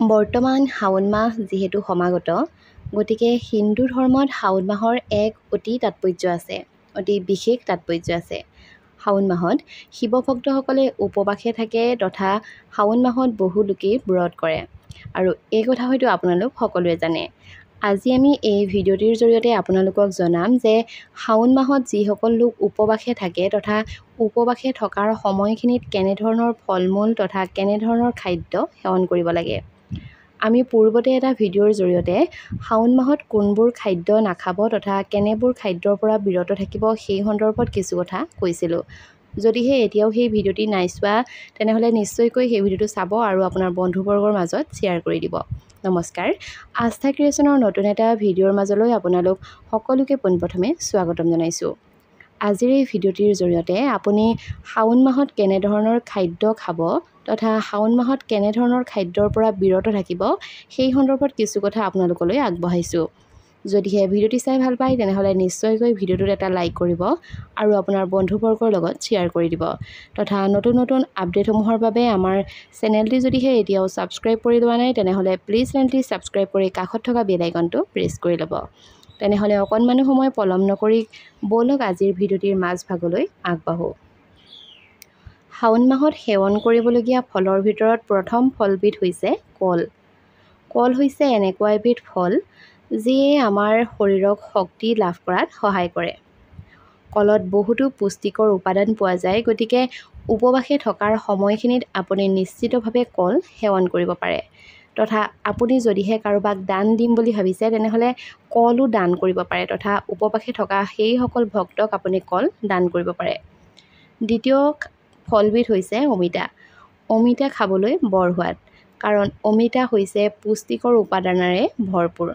বৰ্তমান শাওণ মাহ যিহেতু সমাগত, গতিকে হিন্দু ধৰ্মত শাওণ মাহৰ এক অতি তাৎপৰ্য আছে, অতি বিশেষ তাৎপৰ্য আছে। শাওণ মাহত শিৱ ভক্তসকলে উপবাসে থাকে তথা শাওণ মাহত বহু লোকেই ব্ৰত কৰে আৰু এই কথা হয়তো আপোনালোক সকলোৱে জানে। আজি আমি এই ভিডিঅ'টিৰ জৰিয়তে আপোনালোকক জনাম যে শাওণ মাহত যিসকল লোক উপবাসে থাকে তথা উপবাসে থকাৰ সময়খিনিত কেনেধৰণৰ ফল মূল তথা কেনেধৰণৰ খাদ্য সেৱন কৰিব লাগে। আমি পূৰ্বতে এটা ভিডিঅ'ৰ জৰিয়তে শাওণ মাহত কোনবোৰ খাদ্য নাখাব তথা কেনেবোৰ খাদ্যৰ পৰা বিৰত থাকিব সেই সন্দৰ্ভত কিছু কথা কৈছিলোঁ। যদিহে এতিয়াও সেই ভিডিঅ'টি নাই চোৱা তেনেহ'লে নিশ্চয়কৈ সেই ভিডিঅ'টো চাব আৰু আপোনাৰ বন্ধুবৰ্গৰ মাজত শ্বেয়াৰ কৰি দিব। নমস্কাৰ, আস্থা ক্ৰিয়েশ্যনৰ নতুন এটা ভিডিঅ'ৰ মাজলৈ আপোনালোক সকলোকে পোনপ্ৰথমে স্বাগতম জনাইছোঁ। আজিৰ এই ভিডিঅ'টিৰ জৰিয়তে আপুনি শাওণ মাহত কেনেধৰণৰ খাদ্য খাব তথা শাওণ মাহত কেনেধৰণৰ খাদ্যৰ পৰা বিৰত থাকিব সেই সন্দৰ্ভত কিছু কথা আপোনালোকলৈ আগবঢ়াইছোঁ। যদিহে ভিডিঅ'টি চাই ভাল পায় তেনেহ'লে নিশ্চয়কৈ ভিডিঅ'টোত এটা লাইক কৰিব আৰু আপোনাৰ বন্ধুবৰ্গৰ লগত শ্বেয়াৰ কৰি দিব তথা নতুন নতুন আপডেটসমূহৰ বাবে আমাৰ চেনেলটি যদিহে এতিয়াও ছাবস্ক্ৰাইব কৰি লোৱা নাই তেনেহ'লে প্লিজ চেনেলটি ছাবস্ক্ৰাইব কৰি কাষত থকা বেল আইকনটো প্ৰেছ কৰি ল'ব। তেনেহ'লে অকণমানো সময় পলম নকৰি ব'লক আজিৰ ভিডিঅ'টিৰ মাজভাগলৈ আগবাঢ়োঁ। শাওণ মাহত সেৱন কৰিবলগীয়া ফলৰ ভিতৰত প্ৰথম ফলবিধ হৈছে কল। কল হৈছে এনেকুৱা এবিধ ফল যিয়ে আমাৰ শৰীৰক শক্তি লাভ কৰাত সহায় কৰে। কলত বহুতো পুষ্টিকৰ উপাদান পোৱা যায়, গতিকে উপবাসে থকাৰ সময়খিনিত আপুনি নিশ্চিতভাৱে কল সেৱন কৰিব পাৰে তথা আপুনি যদিহে কাৰোবাক দান দিম বুলি ভাবিছে তেনেহ'লে কলো দান কৰিব পাৰে তথা উপবাসে থকা সেইসকল ভক্তক আপুনি কল দান কৰিব পাৰে। দ্বিতীয় ফলবিধ হৈছে অমিতা। অমিতা খাবলৈ বৰ সোৱাদ, কাৰণ অমিতা হৈছে পুষ্টিকৰ উপাদানেৰে ভৰপূৰ।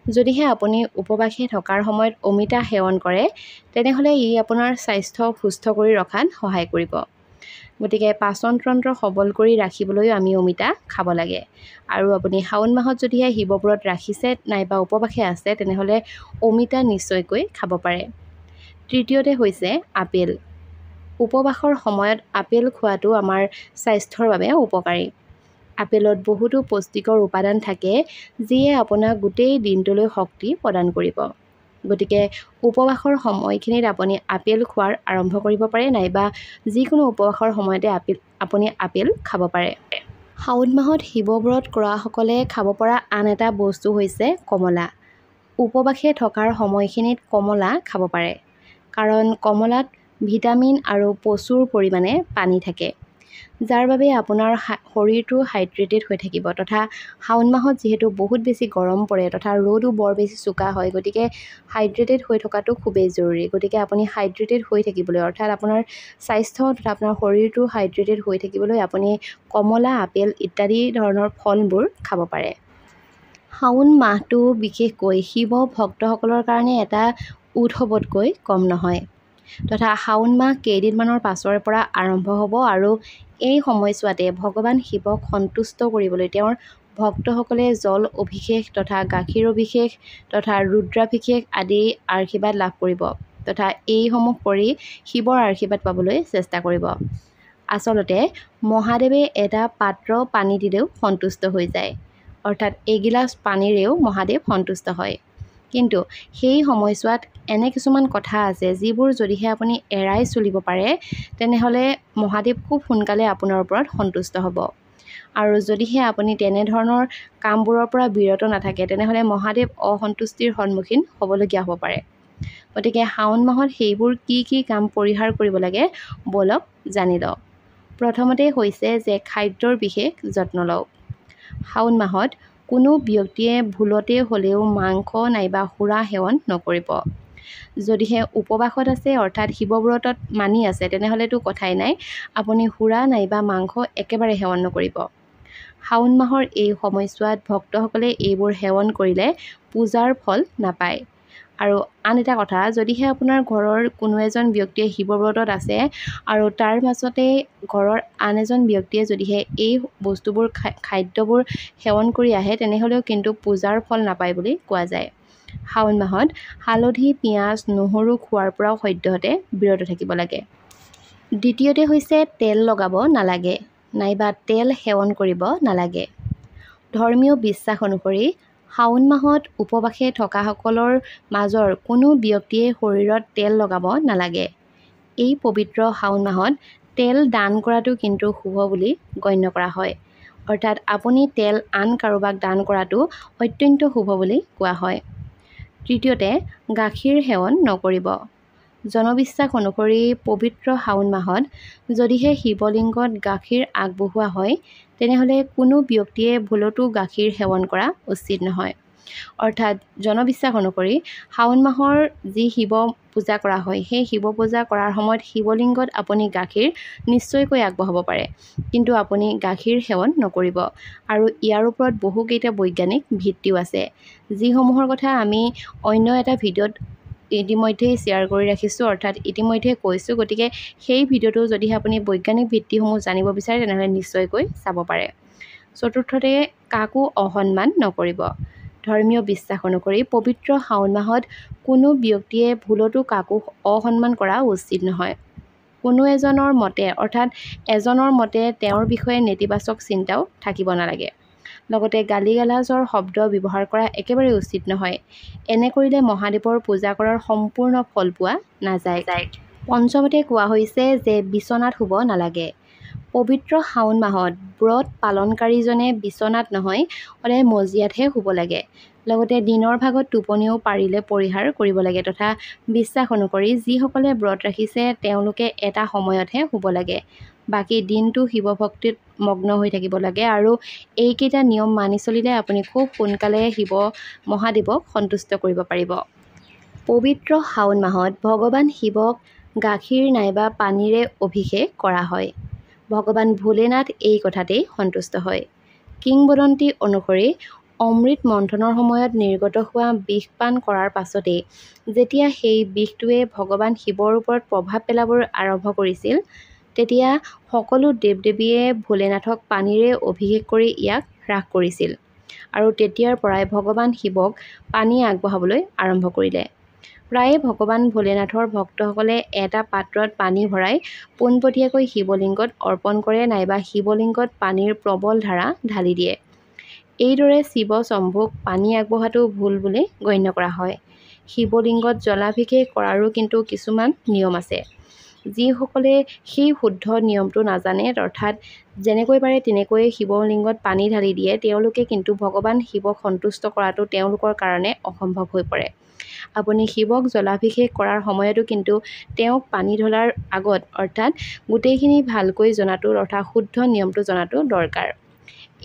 যদিহে আপুনি উপবাসে থকাৰ সময়ত অমিতা সেৱন কৰে তেনেহ'লে ই আপোনাৰ স্বাস্থ্য সুস্থ কৰি ৰখাত সহায় কৰিব। গতিকে পাচন তন্ত্ৰ সবল কৰি ৰাখিবলৈও আমি অমিতা খাব লাগে। আৰু আপুনি শাওণ মাহত যদিহে শিৱব্ৰত ৰাখিছে নাইবা উপবাসে আছে তেনেহ'লে অমিতা নিশ্চয়কৈ খাব পাৰে। তৃতীয়তে হৈছে আপেল। উপবাসৰ সময়ত আপেল খোৱাটো আমাৰ স্বাস্থ্যৰ বাবে উপকাৰী। আপেলত বহুতো পুষ্টিকৰ উপাদান থাকে যিয়ে আপোনাক গোটেই দিনটোলৈ শক্তি প্ৰদান কৰিব। গতিকে উপবাসৰ সময়খিনিত আপুনি আপেল খোৱাৰ আৰম্ভ কৰিব পাৰে নাইবা যিকোনো উপবাসৰ সময়তে আপুনি আপেল খাব পাৰে। শাওণ মাহত শিৱব্ৰত কৰাসকলে খাব পৰা আন এটা বস্তু হৈছে কমলা। উপবাসে থকাৰ সময়খিনিত কমলা খাব পাৰে, কাৰণ কমলাত ভিটামিন আৰু প্ৰচুৰ পৰিমাণে পানী থাকে, যাৰ বাবে আপোনাৰ শৰীৰটো হাইড্ৰেটেড হৈ থাকিব তথা শাওণ মাহত যিহেতু বহুত বেছি গৰম পৰে তথা ৰ'দো বৰ বেছি চোকা হয়, গতিকে হাইড্ৰেটেড হৈ থকাটো খুবেই জৰুৰী। গতিকে আপুনি হাইড্ৰেটেড হৈ থাকিবলৈ অৰ্থাৎ আপোনাৰ স্বাস্থ্য তথা আপোনাৰ শৰীৰটো হাইড্ৰেটেড হৈ থাকিবলৈ আপুনি কমলা, আপেল ইত্যাদি ধৰণৰ ফলবোৰ খাব পাৰে। শাওণ মাহটো বিশেষকৈ শিৱ ভক্তসকলৰ কাৰণে এটা উৎসৱতকৈ কম নহয় তথা শাওণ মাহ কেইদিনমানৰ পাছৰে পৰা আৰম্ভ হ'ব আৰু এই সময়ছোৱাতে ভগৱান শিৱক সন্তুষ্ট কৰিবলৈ তেওঁৰ ভক্তসকলে জল অভিষেক তথা গাখীৰ অভিষেক তথা ৰুদ্ৰাভিষেক আদি আশীৰ্বাদ লাভ কৰিব তথা এইসমূহ কৰি শিৱৰ আশীৰ্বাদ পাবলৈ চেষ্টা কৰিব। আচলতে মহাদেৱে এটা পাত্ৰ পানী দিলেও সন্তুষ্ট হৈ যায়, অৰ্থাৎ এগিলাচ পানীৰেও মহাদেৱ সন্তুষ্ট হয়। কিন্তু সেই সময়ছোৱাত এনে কিছুমান কথা আছে যিবোৰ যদিহে আপুনি এৰাই চলিব পাৰে তেনেহ'লে মহাদেৱ খুব সোনকালে আপোনাৰ ওপৰত সন্তুষ্ট হ'ব। আৰু যদিহে আপুনি তেনেধৰণৰ কামবোৰৰ পৰা বিৰত নাথাকে তেনেহ'লে মহাদেৱ অসন্তুষ্টিৰ সন্মুখীন হ'বলগীয়া হ'ব পাৰে। গতিকে শাওণ মাহত সেইবোৰ কি কি কাম পৰিহাৰ কৰিব লাগে ব'লক জানি লওঁ। প্ৰথমতে হৈছে যে খাদ্যৰ বিশেষ যত্ন লওক। শাওণ মাহত কোনো ব্যক্তিয়ে ভুলতে হ'লেও মাংস নাইবা সুৰা সেৱন নকৰিব। যদিহে উপবাসত আছে অৰ্থাৎ শিৱব্ৰতত মানি আছে তেনেহ'লেতো কথাই নাই, আপুনি সুৰা নাইবা মাংস একেবাৰে সেৱন নকৰিব। শাওণ মাহৰ এই সময়ছোৱাত ভক্তসকলে এইবোৰ সেৱন কৰিলে পূজাৰ ফল নাপায়। আৰু আন এটা কথা, যদিহে আপোনাৰ ঘৰৰ কোনো এজন ব্যক্তিয়ে শিৱব্ৰতত আছে আৰু তাৰ মাজতে ঘৰৰ আন এজন ব্যক্তিয়ে যদিহে এই বস্তুবোৰ খাদ্যবোৰ সেৱন কৰি আহে তেনেহ'লেও কিন্তু পূজাৰ ফল নাপায় বুলি কোৱা যায়। শাওণ মাহত হালধি, পিঁয়াজ, নহৰু খোৱাৰ পৰাও সদ্যহতে বিৰত থাকিব লাগে। দ্বিতীয়তে হৈছে তেল লগাব নালাগে নাইবা তেল সেৱন কৰিব নালাগে। ধৰ্মীয় বিশ্বাস অনুসৰি শাওণ মাহত উপবাসে থকাসকলৰ মাজৰ কোনো ব্যক্তিয়ে শৰীৰত তেল লগাব নালাগে। এই পবিত্ৰ শাওণ মাহত তেল দান কৰাটো কিন্তু শুভ বুলি গণ্য কৰা হয়। অৰ্থাৎ আপুনি তেল আন কাৰোবাক দান কৰাটো অত্যন্ত শুভ বুলি কোৱা হয়। তৃতীয়তে, গাখীৰ সেৱন নকৰিব। জনবিশ্বাস অনুসৰি পবিত্ৰ শাওণ মাহত যদিহে শিৱলিংগত গাখীৰ আগবঢ়োৱা হয় তেনেহ'লে কোনো ব্যক্তিয়ে ভুলতো গাখীৰ সেৱন কৰা উচিত নহয়। অৰ্থাৎ জনবিশ্বাস অনুসৰি শাওণ মাহৰ যি শিৱ পূজা কৰা হয় সেই শিৱ পূজা কৰাৰ সময়ত শিৱলিংগত আপুনি গাখীৰ নিশ্চয়কৈ আগবঢ়াব পাৰে, কিন্তু আপুনি গাখীৰ সেৱন নকৰিব। আৰু ইয়াৰ ওপৰত বহুকেইটা বৈজ্ঞানিক ভিত্তিও আছে, যিসমূহৰ কথা আমি অন্য এটা ভিডিঅ'ত ইতিমধ্যেই শ্বেয়াৰ কৰি ৰাখিছোঁ, অৰ্থাৎ ইতিমধ্যে কৈছোঁ। গতিকে সেই ভিডিঅ'টো যদিহে আপুনি বৈজ্ঞানিক ভিত্তিসমূহ জানিব বিচাৰে তেনেহ'লে নিশ্চয়কৈ চাব পাৰে। চতুৰ্থতে, কাকো অসন্মান নকৰিব। ধৰ্মীয় বিশ্বাস অনুসৰি পবিত্ৰ শাওণ মাহত কোনো ব্যক্তিয়ে ভুলতো কাকো অসন্মান কৰা উচিত নহয়। কোনো এজনৰ মতে তেওঁৰ বিষয়ে নেতিবাচক চিন্তাও থাকিব নালাগে। লগতে গালি-গালাজৰ শব্দ ব্যৱহাৰ কৰা একেবাৰে উচিত নহয়। এনে কৰিলে মহাদেৱৰ পূজা কৰাৰ সম্পূৰ্ণ ফল পোৱা নাযায়। পঞ্চমতে কোৱা হৈছে যে বিচনাত শুব নালাগে। পবিত্ৰ শাওণ মাহত ব্ৰত পালনকাৰীজনে বিচনাত নহয় সদায় মজিয়াতহে শুব লাগে। লগতে দিনৰ ভাগত টোপনিও পাৰিলে পৰিহাৰ কৰিব লাগে তথা বিশ্বাস অনুসৰি যিসকলে ব্ৰত ৰাখিছে তেওঁলোকে এটা সময়তহে শুব লাগে। বাকী দিনটো শিৱ ভক্তিত মগ্ন হৈ থাকিব লাগে। আৰু এইকেইটা নিয়ম মানি চলিলে আপুনি খুব সোনকালে শিৱ মহাদেৱক সন্তুষ্ট কৰিব পাৰিব। পবিত্ৰ শাওণ মাহত ভগৱান শিৱক গাখীৰ নাইবা পানীৰে অভিষেক কৰা হয়। ভগৱান ভোলেনাথ এই কথাতেই সন্তুষ্ট হয়। কিংবদন্তি অনুসৰি অমৃত মন্থনৰ সময়ত নিৰ্গত হোৱা বিষ পান কৰাৰ পাছতেই যেতিয়া সেই বিষটোৱে ভগৱান শিৱৰ ওপৰত প্ৰভাৱ পেলাব আৰম্ভ কৰিছিল তেতিয়া সকলো দেৱ-দেৱীয়ে ভোলেনাথক পানীৰে অভিষেক কৰি ইয়াক হ্ৰাস কৰিছিল আৰু তেতিয়াৰ পৰাই ভগৱান শিৱক পানী আগবঢ়াবলৈ আৰম্ভ কৰিলে। প্ৰায়ে ভগৱান ভোলেনাথৰ ভক্তসকলে এটা পাত্ৰত পানী ভৰাই পোনপটীয়াকৈ শিৱলিংগত অৰ্পণ কৰে নাইবা শিৱলিংগত পানীৰ প্ৰবল ধাৰা ঢালি দিয়ে। এইদৰে শিৱ শম্ভুক পানী আগবঢ়োৱাটো ভুল বুলি গণ্য কৰা হয়। শিৱলিংগত জলাভিষেক কৰাৰো কিন্তু কিছুমান নিয়ম আছে। যিসকলে সেই শুদ্ধ নিয়মটো নাজানে অৰ্থাৎ যেনেকৈ পাৰে তেনেকৈ শিৱলিংগত পানী ঢালি দিয়ে তেওঁলোকে কিন্তু ভগৱান শিৱক সন্তুষ্ট কৰাটো তেওঁলোকৰ কাৰণে অসম্ভৱ হৈ পৰে। আপুনি শিৱক জলাভিষেক কৰাৰ সময়তো কিন্তু তেওঁক পানী ঢলাৰ আগত অৰ্থাৎ গোটেইখিনি ভালকৈ জনাটো অৰ্থাৎ শুদ্ধ নিয়মটো জনাটো দৰকাৰ।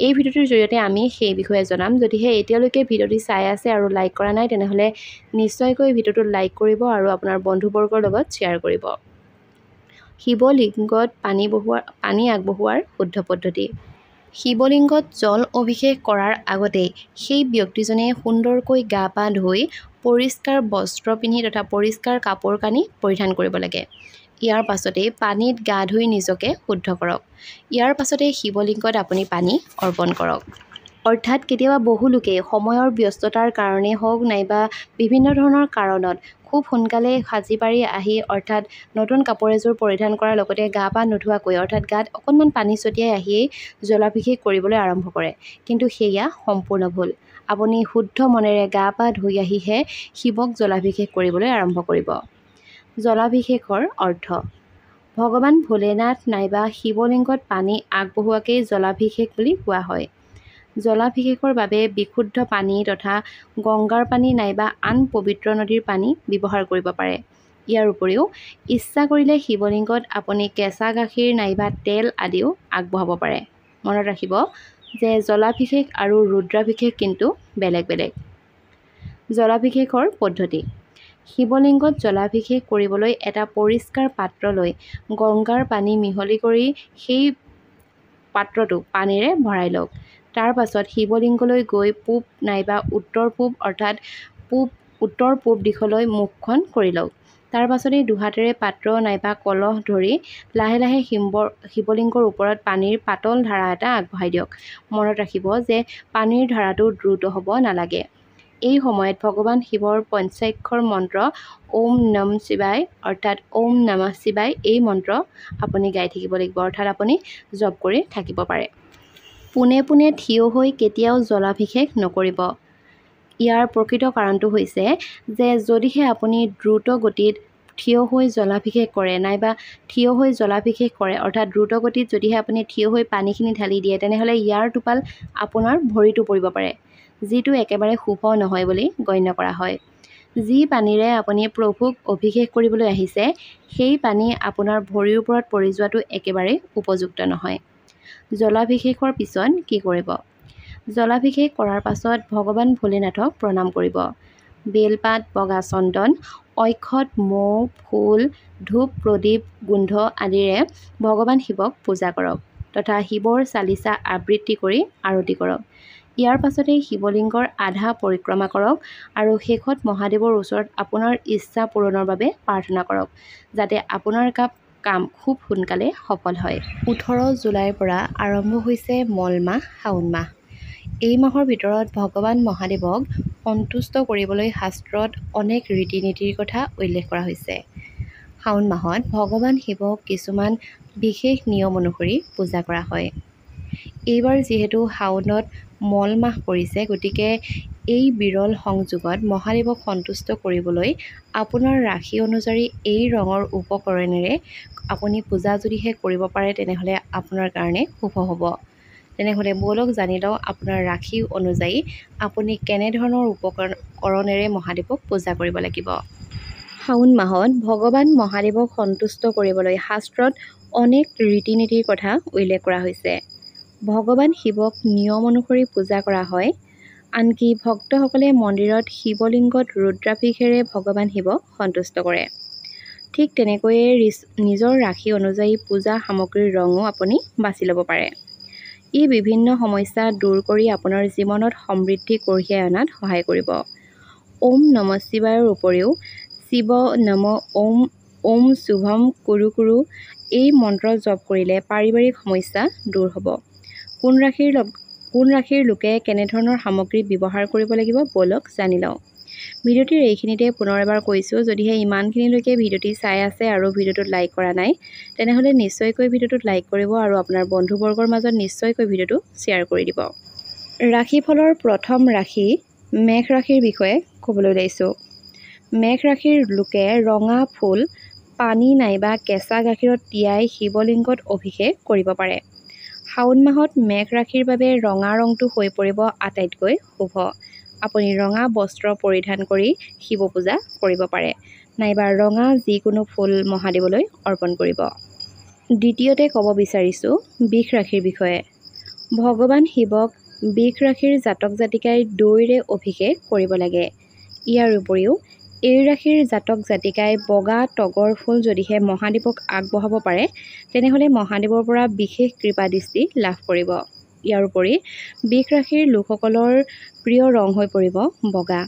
এই ভিডিঅ'টোৰ জৰিয়তে আমি সেই বিষয়ে জনাম। যদিহে এতিয়ালৈকে ভিডিঅ'টি চাই আছে আৰু লাইক কৰা নাই তেনেহ'লে নিশ্চয়কৈ ভিডিঅ'টো লাইক কৰিব আৰু আপোনাৰ বন্ধুবৰ্গৰ লগত শ্বেয়াৰ কৰিব। শিৱলিংগত পানী আগবঢ়োৱাৰ শুদ্ধ পদ্ধতি। শিৱলিংগত জল অভিষেক কৰাৰ আগতেই সেই ব্যক্তিজনে সুন্দৰকৈ গা পা ধুই পৰিষ্কাৰ বস্ত্ৰ পিন্ধি তথা পৰিষ্কাৰ কাপোৰ কানি পৰিধান কৰিব লাগে। ইয়াৰ পাছতেই পানীত গা ধুই নিজকে শুদ্ধ কৰক। ইয়াৰ পাছতেই শিৱলিংগত আপুনি পানী অৰ্পণ কৰক। অৰ্থাৎ কেতিয়াবা বহু লোকে সময়ৰ ব্যস্ততাৰ কাৰণে হওক নাইবা বিভিন্ন ধৰণৰ কাৰণত খুব সোনকালে সাজি পাৰি আহি অৰ্থাৎ নতুন কাপোৰ এযোৰ পৰিধান কৰাৰ লগতে গা পা নোধোৱাকৈ অৰ্থাৎ গাত অকণমান পানী ছটিয়াই আহিয়েই জলাভিষেক কৰিবলৈ আৰম্ভ কৰে, কিন্তু সেয়া সম্পূৰ্ণ ভুল। আপুনি শুদ্ধ মনেৰে গা পা ধুই আহিহে শিৱক জলাভিষেক কৰিবলৈ আৰম্ভ কৰিব। জলাভিষেকৰ অৰ্থ। ভগৱান ভোলেনাথ নাইবা শিৱলিংগত পানী আগবঢ়োৱাকেই জলাভিষেক বুলি কোৱা হয়। জলাভিষেকৰ বাবে বিশুদ্ধ পানী তথা গংগাৰ পানী নাইবা আন পবিত্ৰ নদীৰ পানী ব্যৱহাৰ কৰিব পাৰে। ইয়াৰ উপৰিও ইচ্ছা কৰিলে শিৱলিংগত আপুনি কেঁচা গাখীৰ নাইবা তেল আদিও আগবঢ়াব পাৰে। মনত ৰাখিব যে জলাভিষেক আৰু ৰুদ্ৰাভিষেক কিন্তু বেলেগ বেলেগ। জলাভিষেকৰ পদ্ধতি। শিৱলিংগত জলাভিষেক কৰিবলৈ এটা পৰিষ্কাৰ পাত্ৰ লৈ গংগাৰ পানী মিহলি কৰি সেই পাত্ৰটো পানীৰে ভৰাই লওক। তাৰ পাছত শিৱলিংগলৈ গৈ পূব নাইবা উত্তৰ পূব অৰ্থাৎ উত্তৰ পূব দিশলৈ মুখখন কৰি লওক। তাৰ পাছতেই দুহাতেৰে পাত্ৰ নাইবা কলহ ধৰি লাহে লাহে শিৱলিংগৰ ওপৰত পানীৰ পাতল ধাৰা এটা আগবঢ়াই দিয়ক। মনত ৰাখিব যে পানীৰ ধাৰাটো দ্ৰুত হ'ব নালাগে। এই সময়ত ভগৱান শিৱৰ পঞ্চাক্ষৰ মন্ত্ৰ ওম নম শিৱায় অৰ্থাৎ ওম নমঃ শিৱায় এই মন্ত্ৰ আপুনি গাই থাকিব লাগিব অৰ্থাৎ আপুনি জপ কৰি থাকিব পাৰে। পোনে পোনে থিয় হৈ কেতিয়াও জলাভিষেক নকৰিব। ইয়াৰ প্ৰকৃত কাৰণটো হৈছে যে যদিহে আপুনি দ্ৰুত গতিত থিয় হৈ জলাভিষেক কৰে নাইবা থিয় হৈ জলাভিষেক কৰে, অৰ্থাৎ দ্ৰুত গতিত যদিহে আপুনি থিয় হৈ পানীখিনি ঢালি দিয়ে, তেনেহ'লে ইয়াৰ টোপাল আপোনাৰ ভৰিতো পৰিব পাৰে, যিটো একেবাৰে শুভ নহয় বুলি গণ্য কৰা হয়। যি পানীৰে আপুনি প্ৰভুক অভিষেক কৰিবলৈ আহিছে, সেই পানী আপোনাৰ ভৰিৰ ওপৰত পৰি যোৱাটো একেবাৰে উপযুক্ত নহয়। জলাভিষেকৰ পিছত কি কৰিব? জলাভিষেক কৰাৰ পাছত ভগৱান ভোলেনাথক প্ৰণাম কৰিব। বেলপাত, বগা চন্দন, অক্ষত, মৌ, ফুল, ধূপ, প্ৰদীপ, গোন্ধ আদিৰে ভগৱান শিৱক পূজা কৰক তথা শিৱৰ চালিচা আবৃত্তি কৰি আৰতি কৰক। ইয়াৰ পাছতেই শিৱলিংগৰ আধা পৰিক্ৰমা কৰক আৰু শেষত মহাদেৱৰ ওচৰত আপোনাৰ ইচ্ছা পূৰণৰ বাবে প্ৰাৰ্থনা কৰক, যাতে আপোনাৰ কাম খুব সোনকালে সফল হয়। 18 জুলাইৰ পৰা আৰম্ভ হৈছে মল মাহ, শাওণ মাহ। এই মাহৰ ভিতৰত ভগৱান মহাদেৱক সন্তুষ্ট কৰিবলৈ শাস্ত্ৰত অনেক ৰীতি নীতিৰ কথা উল্লেখ কৰা হৈছে। শাওণ মাহত ভগৱান শিৱক কিছুমান বিশেষ নিয়ম অনুসৰি পূজা কৰা হয়। এইবাৰ যিহেতু শাওণত মল মাহ পৰিছে, গতিকে এই বিৰল সংযোগত মহাদেৱক সন্তুষ্ট কৰিবলৈ আপোনাৰ ৰাশি অনুযায়ী এই ৰঙৰ উপকৰণেৰে আপুনি পূজা যদিহে কৰিব পাৰে, তেনেহ'লে আপোনাৰ কাৰণে শুভ হ'ব। তেনেহ'লে ব'লক জানি লওঁ আপোনাৰ ৰাশি অনুযায়ী আপুনি কেনেধৰণৰ উপকৰণেৰে মহাদেৱক পূজা কৰিব লাগিব। শাওণ মাহত ভগৱান মহাদেৱক সন্তুষ্ট কৰিবলৈ শাস্ত্ৰত অনেক ৰীতি নীতিৰ কথা উল্লেখ কৰা হৈছে। ভগৱান শিৱক নিয়ম অনুসৰি পূজা কৰা হয়। আনকি ভক্তসকলে মন্দিৰত শিৱলিংগত ৰুদ্ৰাভিষেকেৰে ভগৱান শিৱক সন্তুষ্ট কৰে। ঠিক তেনেকৈয়ে নিজৰ ৰাশি অনুযায়ী পূজা সামগ্ৰীৰ ৰঙো আপুনি বাছি ল'ব পাৰে। ই বিভিন্ন সমস্যা দূৰ কৰি আপোনাৰ জীৱনত সমৃদ্ধি কঢ়িয়াই অনাত সহায় কৰিব। ওম নমঃ শিৱায়ৰ উপৰিও শিৱ নম ওম, ওম শুভম কুৰু কুৰু এই মন্ত্ৰ জপ কৰিলে পাৰিবাৰিক সমস্যা দূৰ হ'ব। কোন ৰাশিৰ লোকে কেনেধৰণৰ সামগ্ৰী ব্যৱহাৰ কৰিব লাগিব ব'লক জানি লওঁ। ভিডিঅ'টিৰ এইখিনিতে পুনৰ এবাৰ কৈছোঁ, যদিহে ইমানখিনিলৈকে ভিডিঅ'টি চাই আছে আৰু ভিডিঅ'টোত লাইক কৰা নাই, তেনেহ'লে নিশ্চয়কৈ ভিডিঅ'টোত লাইক কৰিব আৰু আপোনাৰ বন্ধুবৰ্গৰ মাজত নিশ্চয়কৈ ভিডিঅ'টো শ্বেয়াৰ কৰি দিব। ৰাশিফলৰ প্ৰথম ৰাশি মেষ ৰাশিৰ বিষয়ে ক'বলৈ ওলাইছোঁ। মেষ ৰাশিৰ লোকে ৰঙা ফুল, পানী নাইবা কেঁচা গাখীৰত তিয়াই শিৱলিংগত অভিষেক কৰিব পাৰে। শাওণ মাহত মেষ ৰাশিৰ বাবে ৰঙা ৰংটো হৈ পৰিব আটাইতকৈ শুভ। আপুনি ৰঙা বস্ত্ৰ পৰিধান কৰি শিৱ পূজা কৰিব পাৰে নাইবা ৰঙা যিকোনো ফুল মহাদেৱলৈ অৰ্পণ কৰিব। দ্বিতীয়তে ক'ব বিচাৰিছোঁ বৃষ ৰাশিৰ বিষয়ে। ভগৱান শিৱক বৃষ ৰাশিৰ জাতক জাতিকাই দৈৰে অভিষেক কৰিব লাগে। ইয়াৰ উপৰিও এই ৰাশিৰ জাতক জাতিকাই বগা তগৰ ফুল যদিহে মহাদেৱক আগবঢ়াব পাৰে, তেনেহ'লে মহাদেৱৰ পৰা বিশেষ কৃপা দৃষ্টি লাভ কৰিব। ইয়াৰ উপৰি বৃষ ৰাশিৰ লোকসকলৰ প্ৰিয় ৰং হৈ পৰিব বগা।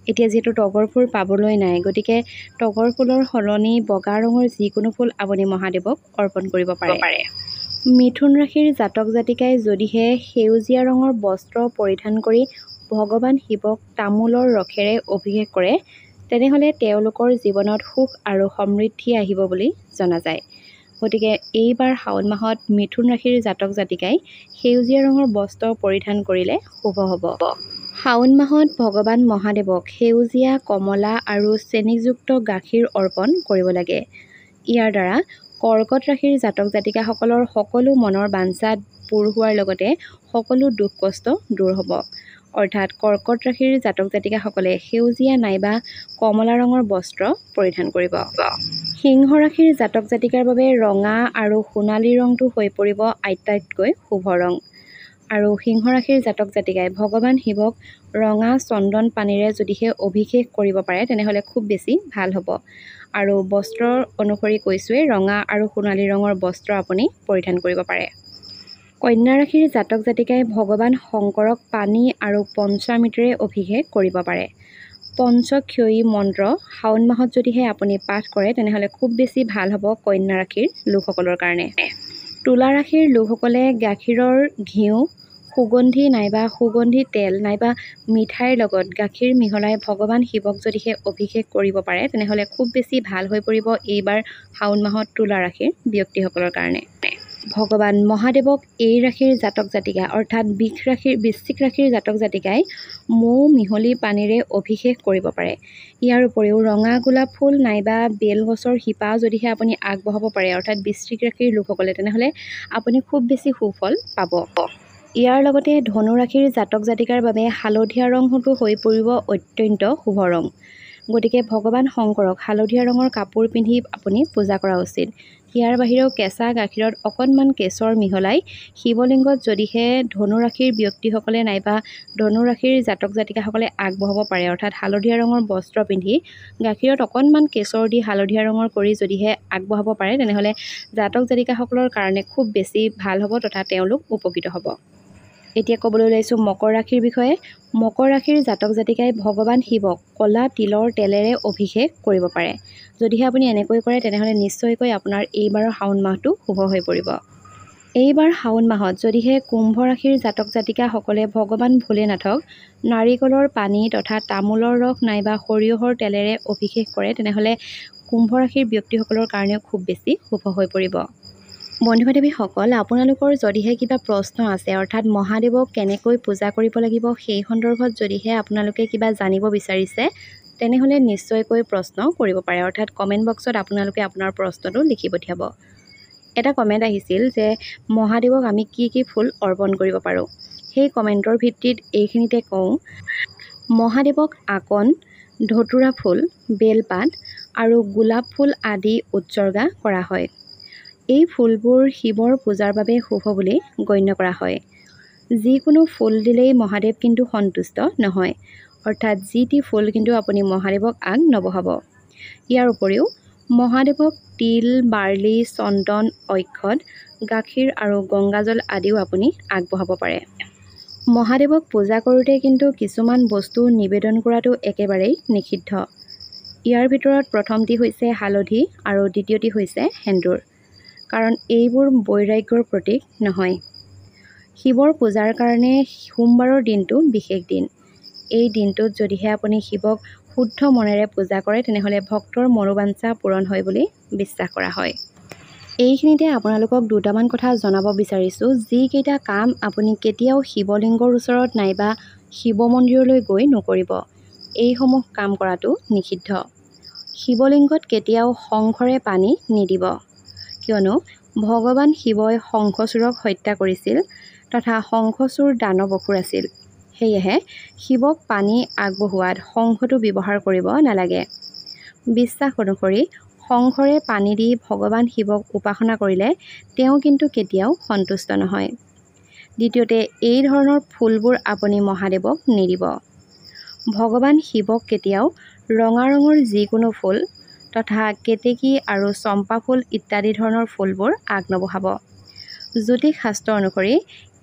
এতিয়া যিহেতু তগৰ ফুল পাবলৈ নাই, গতিকে তগৰ ফুলৰ সলনি বগা ৰঙৰ যিকোনো ফুল আপুনি মহাদেৱক অৰ্পণ কৰিব পাৰে। মিথুন ৰাশিৰ জাতক জাতিকাই যদিহে সেউজীয়া ৰঙৰ বস্ত্ৰ পৰিধান কৰি ভগৱান শিৱক তামোলৰ ৰসেৰে অভিষেক কৰে, তেনেহ'লে তেওঁলোকৰ জীৱনত সুখ আৰু সমৃদ্ধি আহিব বুলি জনা যায়। গতিকে এইবাৰ শাওণ মাহত মিথুন ৰাশিৰ জাতক জাতিকাই সেউজীয়া ৰঙৰ বস্ত্ৰ পৰিধান কৰিলে শুভ হ'ব। শাওণ মাহত ভগৱান মহাদেৱক সেউজীয়া, কমলা আৰু চেনিযুক্ত গাখীৰ অৰ্পণ কৰিব লাগে। ইয়াৰ দ্বাৰা কৰ্কট ৰাশিৰ জাতক জাতিকাসকলৰ সকলো মনৰ বাঞ্ছা পূৰ হোৱাৰ লগতে সকলো দুখ কষ্ট দূৰ হ'ব। অৰ্থাৎ কৰ্কট ৰাশিৰ জাতক জাতিকাসকলে সেউজীয়া নাইবা কমলা ৰঙৰ বস্ত্ৰ পৰিধান কৰিব। সিংহ ৰাশিৰ জাতক জাতিকাৰ বাবে ৰঙা আৰু সোণালী ৰংটো হৈ পৰিব আটাইতকৈ শুভ ৰং। আৰু সিংহ ৰাশিৰ জাতক জাতিকাই ভগৱান শিৱক ৰঙা চন্দন পানীৰে যদিহে অভিষেক কৰিব পাৰে, তেনেহ'লে খুব বেছি ভাল হ'ব। আৰু বস্ত্ৰৰ অনুসৰি কৈছোঁৱেই, ৰঙা আৰু সোণালী ৰঙৰ বস্ত্ৰ আপুনি পৰিধান কৰিব পাৰে। কন্যা ৰাশিৰ জাতক জাতিকাই ভগৱান শংকৰক পানী আৰু পঞ্চামৃতেৰে অভিষেক কৰিব পাৰে। পঞ্চক্ষয়ী মন্ত্ৰ শাওণ মাহত যদিহে আপুনি পাঠ কৰে, তেনেহ'লে খুব বেছি ভাল হ'ব কন্যা ৰাশিৰ লোকসকলৰ কাৰণে। তুলা ৰাশিৰ লোকসকলে গাখীৰৰ ঘিউ, সুগন্ধি নাইবা সুগন্ধি তেল নাইবা মিঠাইৰ লগত গাখীৰ মিহলাই ভগৱান শিৱক যদিহে অভিষেক কৰিব পাৰে, তেনেহ'লে খুব বেছি ভাল হৈ পৰিব এইবাৰ শাওণ মাহত তুলা ৰাশিৰ ব্যক্তিসকলৰ কাৰণে। ভগৱান মহাদেৱক এই ৰাশিৰ জাতক জাতিকা অৰ্থাৎ বৃশ্চিক ৰাশিৰ জাতক জাতিকাই মৌ মিহলি পানীৰে অভিষেক কৰিব পাৰে। ইয়াৰ উপৰিও ৰঙা গোলাপ ফুল নাইবা বেলগছৰ শিপা যদিহে আপুনি আগবঢ়াব পাৰে অৰ্থাৎ বৃশ্চিক ৰাশিৰ লোকসকলে তেনেহ'লে আপুনি খুব বেছি সুফল পাব। ইয়াৰ লগতে ধনু ৰাশিৰ জাতক জাতিকাৰ বাবে হালধীয়া ৰংটো হৈ পৰিব অত্যন্ত শুভ ৰং। গতিকে ভগৱান শংকৰক হালধীয়া ৰঙৰ কাপোৰ পিন্ধি আপুনি পূজা কৰা উচিত। ইয়াৰ বাহিৰেও কেঁচা গাখীৰত অকণমান কেশৰ মিহলাই শিৱলিংগত যদিহে ধনু ৰাশিৰ ব্যক্তিসকলে নাইবা ধনু ৰাশিৰ জাতক জাতিকাসকলে আগবঢ়াব পাৰে অৰ্থাৎ হালধীয়া ৰঙৰ বস্ত্ৰ পিন্ধি গাখীৰত অকণমান কেশৰ দি হালধীয়া ৰঙৰ কৰি যদিহে আগবঢ়াব পাৰে তেনেহ'লে জাতক জাতিকাসকলৰ কাৰণে খুব বেছি ভাল হ'ব তথা তেওঁলোক উপকৃত হ'ব। এতিয়া ক'বলৈ ওলাইছোঁ মকৰ ৰাশিৰ বিষয়ে। মকৰ ৰাশিৰ জাতক জাতিকাই ভগৱান শিৱক ক'লা তিলৰ তেলেৰে অভিষেক কৰিব পাৰে। যদিহে আপুনি এনেকৈ কৰে তেনেহ'লে নিশ্চয়কৈ আপোনাৰ এইবাৰৰ শাওণ মাহটো শুভ হৈ পৰিব। এইবাৰ শাওণ মাহত যদিহে কুম্ভ ৰাশিৰ জাতক জাতিকাসকলে ভগৱান ভোলেনাথক নাৰিকলৰ পানী তথা তামোলৰ ৰস নাইবা সৰিয়হৰ তেলেৰে অভিষেক কৰে তেনেহ'লে কুম্ভ ৰাশিৰ ব্যক্তিসকলৰ কাৰণেও খুব বেছি শুভ হৈ পৰিব। বন্ধু বান্ধৱীসকল, আপোনালোকৰ যদিহে কিবা প্ৰশ্ন আছে অৰ্থাৎ মহাদেৱক কেনেকৈ পূজা কৰিব লাগিব সেই সন্দৰ্ভত যদিহে আপোনালোকে কিবা জানিব বিচাৰিছে তেনেহ'লে নিশ্চয়কৈ প্ৰশ্ন কৰিব পাৰে অৰ্থাৎ কমেণ্ট বক্সত আপোনালোকে আপোনাৰ প্ৰশ্নটো লিখি পঠিয়াব। এটা কমেণ্ট আহিছিল যে মহাদেৱক আমি কি ফুল অৰ্পণ কৰিব পাৰোঁ। সেই কমেণ্টৰ ভিত্তিত এইখিনিতে কওঁ, মহাদেৱক আকন, ধতুৰা ফুল, বেলপাত আৰু গোলাপ ফুল আদি উৎসৰ্গা কৰা হয়। এই ফুলবোৰ শিৱৰ পূজাৰ বাবে শুভ বুলি গণ্য কৰা হয়। যিকোনো ফুল দিলেই মহাদেৱ কিন্তু সন্তুষ্ট নহয় অৰ্থাৎ যি টি ফুল কিন্তু আপুনি মহাদেৱক আগ নবঢ়াব। ইয়াৰ উপৰিও মহাদেৱক তিল, বাৰ্লি, চন্দন, অক্ষত, গাখীৰ আৰু গংগাজল আদিও আপুনি আগবঢ়াব পাৰে। মহাদেৱক পূজা কৰোঁতে কিন্তু কিছুমান বস্তু নিবেদন কৰাটো একেবাৰেই নিষিদ্ধ। ইয়াৰ ভিতৰত প্ৰথমটি হৈছে হালধি আৰু দ্বিতীয়টি হৈছে সেন্দুৰ, কাৰণ এইবোৰ বৈৰাগ্যৰ প্ৰতীক নহয়। শিৱৰ পূজাৰ কাৰণে সোমবাৰৰ দিনটো বিশেষ দিন। এই দিনটোত যদিহে আপুনি শিৱক শুদ্ধ মনেৰে পূজা কৰে তেনেহ'লে ভক্তৰ মনোবাঞ্ছা পূৰণ হয় বুলি বিশ্বাস কৰা হয়। এইখিনিতে আপোনালোকক দুটামান কথা জনাব বিচাৰিছোঁ, যিকেইটা কাম আপুনি কেতিয়াও শিৱলিংগৰ ওচৰত নাইবা শিৱ মন্দিৰলৈ গৈ নকৰিব। এইসমূহ কাম কৰাটো নিষিদ্ধ। শিৱলিংগত কেতিয়াও শংখৰে পানী নিদিব, কিয়নো ভগৱান শিৱই শংখচূড়ক হত্যা কৰিছিল তথা শংখচূড় দানৱ অসুৰ আছিল। সেয়েহে শিৱক পানী আগবঢ়োৱাত শংখটো ব্যৱহাৰ কৰিব নালাগে। বিশ্বাস অনুসৰি শংখৰে পানী দি ভগৱান শিৱক উপাসনা কৰিলে তেওঁ কিন্তু কেতিয়াও সন্তুষ্ট নহয়। দ্বিতীয়তে, এই ধৰণৰ ফুলবোৰ আপুনি মহাদেৱক নিদিব। ভগৱান শিৱক কেতিয়াও ৰঙা ৰঙৰ যিকোনো ফুল তথা কেতেকী আৰু চম্পা ফুল ইত্যাদি ধৰণৰ ফুলবোৰ আগ নবঢ়াব। জ্যোতিষ শাস্ত্ৰ অনুসৰি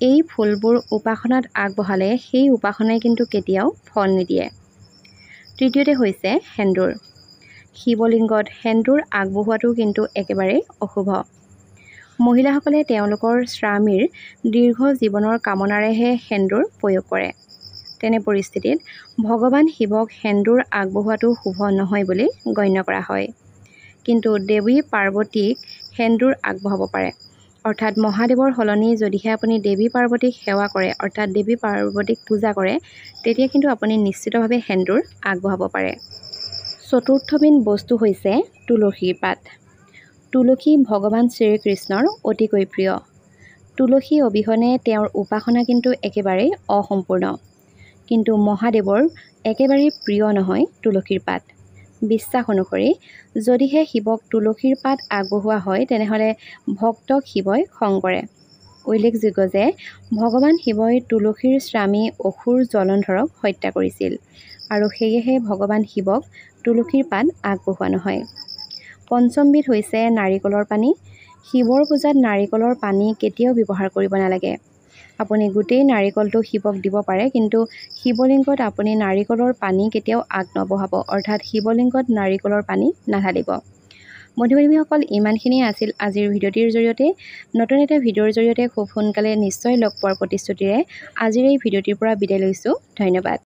এই ফুলবোৰ উপাসনাত আগবঢ়ালে সেই উপাসনাই কিন্তু কেতিয়াও ফল নিদিয়ে। তৃতীয়তে হৈছে সেন্দুৰ। শিৱলিংগত সেন্দুৰ আগবঢ়োৱাটো কিন্তু একেবাৰেই অশুভ। মহিলাসকলে তেওঁলোকৰ স্বামীৰ দীৰ্ঘ জীৱনৰ কামনাৰেহে সেন্দুৰ প্ৰয়োগ কৰে। তেনে পৰিস্থিতিত ভগৱান শিৱক সেন্দুৰ আগবঢ়োৱাটো শুভ নহয় বুলি গণ্য কৰা হয়। কিন্তু দেৱী পাৰ্বতীক সেন্দুৰ আগবঢ়াব পাৰে। অৰ্থাৎ মহাদেৱৰ সলনি যদিহে আপুনি দেৱী পাৰ্বতীক সেৱা কৰে অৰ্থাৎ দেৱী পাৰ্বতীক পূজা কৰে তেতিয়া কিন্তু আপুনি নিশ্চিতভাৱে সেন্দুৰ আগবঢ়াব পাৰে। চতুৰ্থবিধ বস্তু হৈছে তুলসীৰ পাত। তুলসী ভগৱান শ্ৰীকৃষ্ণৰ অতিকৈ প্ৰিয়। তুলসী অবিহনে তেওঁৰ উপাসনা কিন্তু একেবাৰেই অসম্পূৰ্ণ। কিন্তু মহাদেৱৰ একেবাৰেই প্ৰিয় নহয় তুলসীৰ পাত। বিশ্বাস অনুসৰি যদিহে শিৱক তুলসীৰ পাত আগবঢ়োৱা হয় তেনেহ'লে ভক্তক শিৱই খং কৰে। উল্লেখযোগ্য যে ভগৱান শিৱই তুলসীৰ স্বামী অসুৰ জলন্ধৰক হত্যা কৰিছিল আৰু সেয়েহে ভগৱান শিৱক তুলসীৰ পাত আগবঢ়োৱা নহয়। পঞ্চমবিধ হৈছে নাৰিকলৰ পানী। শিৱৰ পূজাত নাৰিকলৰ পানী কেতিয়াও ব্যৱহাৰ কৰিব নালাগে। আপুনি গোটেই নাৰিকলটো শিৱক দিব পাৰে, কিন্তু শিৱলিংগত আপুনি নাৰিকলৰ পানী কেতিয়াও আগ নবঢ়াব অৰ্থাৎ শিৱলিংগত নাৰিকলৰ পানী নাঢালিব। বন্ধু বান্ধৱীসকল, ইমানখিনিয়ে আছিল আজিৰ ভিডিঅ'টিৰ জৰিয়তে। নতুন এটা ভিডিঅ'ৰ জৰিয়তে খুব সোনকালে নিশ্চয় লগ পোৱাৰ প্ৰতিশ্ৰুতিৰে আজিৰ এই ভিডিঅ'টিৰ পৰা বিদায় লৈছোঁ। ধন্যবাদ।